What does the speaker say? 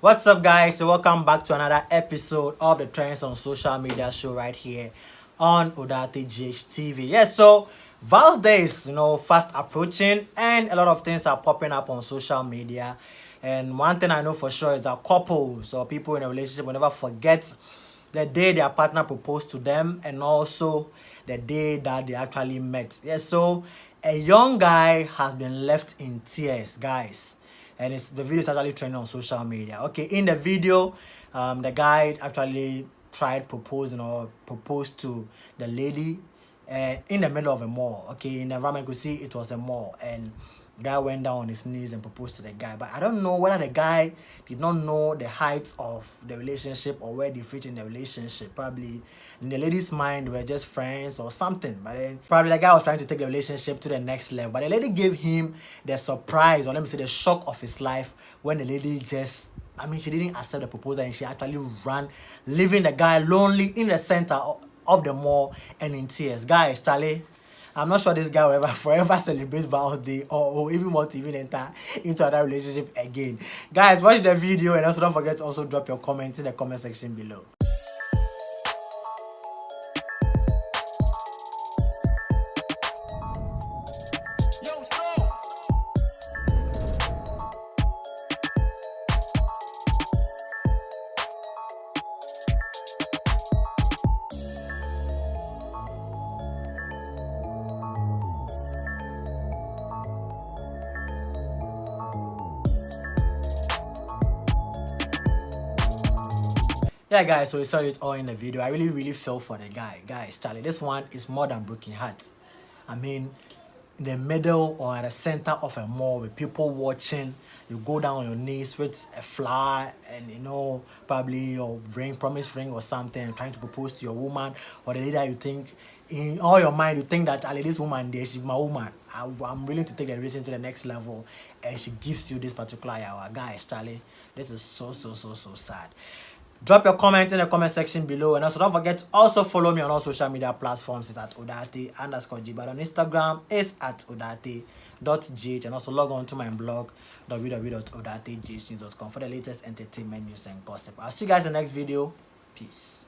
What's up, guys? So welcome back to another episode of the Trends on Social Media show right here on Odate GH TV. Yes, so Val's Day is fast approaching, and a lot of things are popping up on social media. And one thing I know for sure is that couples or people in a relationship will never forget the day their partner proposed to them, and also the day that they actually met. Yes, so a young guy has been left in tears, guys, and the video is actually trending on social media. Okay, in the video, the guy actually tried proposing or proposed to the lady in the middle of a mall. Okay, in the environment, you could see it was a mall, and the guy went down on his knees and proposed to the guy. But I don't know whether the guy did not know the heights of the relationship or where they fit in the relationship. Probably in the lady's mind, they were just friends or something. But then probably the guy was trying to take the relationship to the next level. But the lady gave him the surprise, or let me say the shock of his life, when the lady just, she didn't accept the proposal and she actually ran, leaving the guy lonely in the center of the mall and in tears. Guys, Charlie, I'm not sure this guy will ever forever celebrate Val's Day or even want to even enter into another relationship again. Guys, watch the video and also don't forget to also drop your comments in the comment section below. Yeah, guys, so you saw it all in the video. I really feel for the guy. Guys, Charlie, this one is more than broken heart. In the middle or at the center of a mall with people watching, you go down on your knees with a flower and probably your promise ring or something, trying to propose to your woman or the lady that you think in all your mind, you think that Charlie, this woman there, she's my woman. I'm willing to take the relation to the next level, and she gives you this particular hour. Guys, Charlie, this is so sad. Drop your comment in the comment section below, and also don't forget to also follow me on all social media platforms. It's at Odate_G, but on Instagram is at Odate.gh, and also log on to my blog www.odategh.com for the latest entertainment news and gossip. I'll see you guys in the next video. Peace.